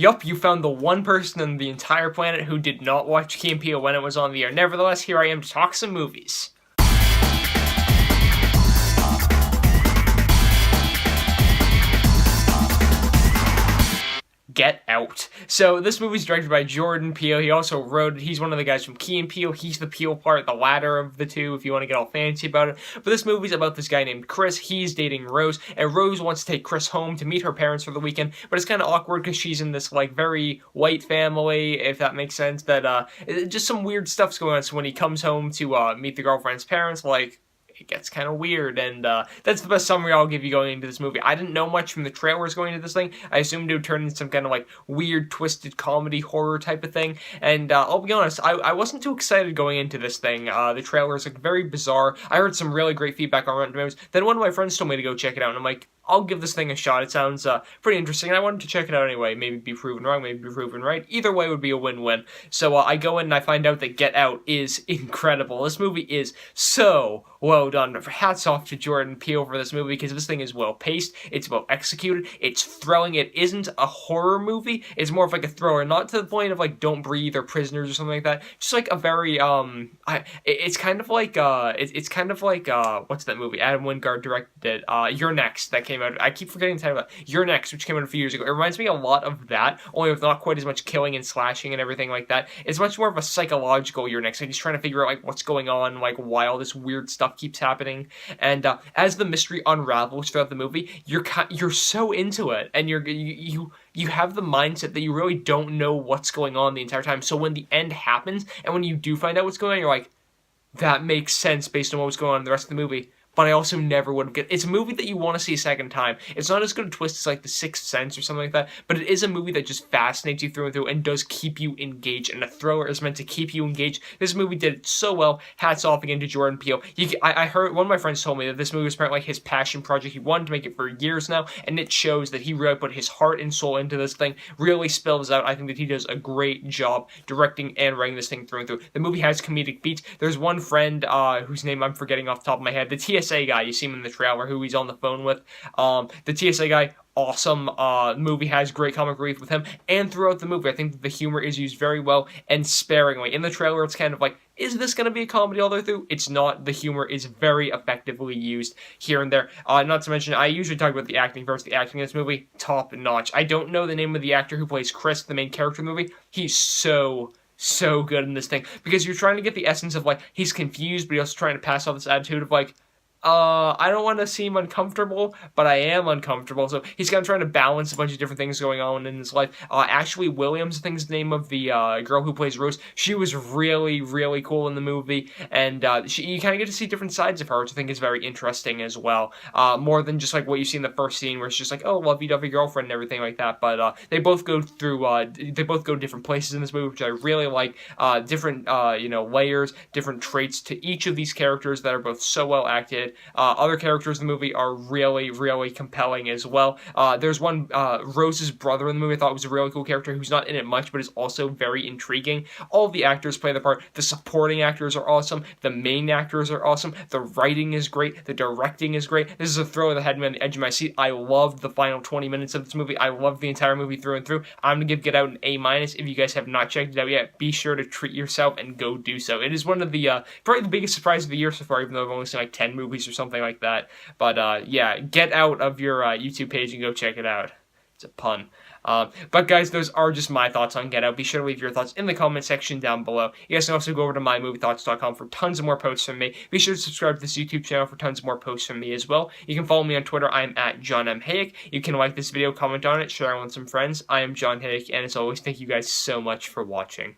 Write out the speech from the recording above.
Yup, you found the one person on the entire planet who did not watch Key and Peele when it was on the air. Nevertheless, here I am to talk some movies. Get Out. So this movie's directed by Jordan Peele. He also wrote it. He's one of the guys from Key and Peele. He's the Peele part, the latter of the two, if you want to get all fancy about it. But this movie's about this guy named Chris. He's dating Rose, and Rose wants to take Chris home to meet her parents for the weekend, but it's kind of awkward because she's in this, like, very white family, if that makes sense, that, just some weird stuff's going on. So when he comes home to, meet the girlfriend's parents, like, it gets kind of weird, and that's the best summary I'll give you going into this movie. I didn't know much from the trailers going into this thing. I assumed it would turn into some kind of, like, weird, twisted comedy horror type of thing, and I'll be honest, I wasn't too excited going into this thing. The trailers look very bizarre. I heard some really great feedback on Rotten Tomatoes. Then one of my friends told me to go check it out, and I'm like, I'll give this thing a shot. It sounds pretty interesting, and I wanted to check it out anyway. Maybe be proven wrong, maybe be proven right. Either way would be a win-win. So I go in and I find out that Get Out is incredible. This movie is so well done. Hats off to Jordan Peele for this movie, because this thing is well paced, it's well executed, it's thrilling. It isn't a horror movie, it's more of like a thriller, not to the point of like Don't Breathe or Prisoners or something like that. Just like a very it's kind of like what's that movie? Adam Wingard directed it. You're Next, that came out. I keep forgetting the title of that. You're Next, which came out a few years ago. It reminds me a lot of that, only with not quite as much killing and slashing and everything like that. It's much more of a psychological You're Next. Like he's trying to figure out like what's going on, like why all this weird stuff keeps happening. And as the mystery unravels throughout the movie, you're so into it, and you have the mindset that you really don't know what's going on the entire time. So when the end happens, and when you do find out what's going on, you're like, that makes sense based on what was going on in the rest of the movie. But I also never would have get. It's a movie that you want to see a second time. It's not as good a twist as like The Sixth Sense or something like that, but it is a movie that just fascinates you through and through and does keep you engaged. And a thriller is meant to keep you engaged. This movie did it so well. Hats off again to Jordan Peele. I heard one of my friends told me that this movie was apparently like his passion project. He wanted to make it for years now, and it shows that he really put his heart and soul into this thing. Really spells out. I think that he does a great job directing and writing this thing through and through. The movie has comedic beats. There's one friend whose name I'm forgetting off the top of my head. The TSA guy, you see him in the trailer, who he's on the phone with. The TSA guy, awesome. Movie has great comic relief with him, and throughout the movie, I think that the humor is used very well and sparingly. In the trailer, it's kind of like, is this going to be a comedy all the way through? It's not. The humor is very effectively used here and there. Not to mention, I usually talk about the acting first. The acting in this movie, top notch. I don't know the name of the actor who plays Chris, the main character in the movie. He's so good in this thing, because you're trying to get the essence of, like, he's confused, but he's also trying to pass off this attitude of, like, I don't want to seem uncomfortable, but I am uncomfortable. So he's kind of trying to balance a bunch of different things going on in his life. Ashley Williams, I think is the name of the girl who plays Rose. She was really, really cool in the movie, and you kind of get to see different sides of her, which I think is very interesting as well. More than just like what you see in the first scene, where it's just like, oh, lovey-dovey girlfriend and everything like that. But they both go through, they both go different places in this movie, which I really like. Different, layers, different traits to each of these characters that are both so well acted. Other characters in the movie are really, really compelling as well. There's one, Rose's brother in the movie I thought was a really cool character who's not in it much, but is also very intriguing. All of the actors play the part. The supporting actors are awesome. The main actors are awesome. The writing is great. The directing is great. This is a throw that had me on the edge of my seat. I loved the final 20 minutes of this movie. I loved the entire movie through and through. I'm going to give Get Out an A-. If you guys have not checked it out yet, be sure to treat yourself and go do so. It is one of the, probably the biggest surprise of the year so far, even though I've only seen like 10 movies or something like that. But yeah, get out of your YouTube page and go check it out. It's a pun. But guys, those are just my thoughts on Get Out. Be sure to leave your thoughts in the comment section down below. You guys can also go over to mymoviethoughts.com for tons of more posts from me. Be sure to subscribe to this YouTube channel for tons more posts from me as well. You can follow me on Twitter. I'm at John M. Hayeck. You can like this video, comment on it, share it with some friends. I am John Hayeck, and as always, thank you guys so much for watching.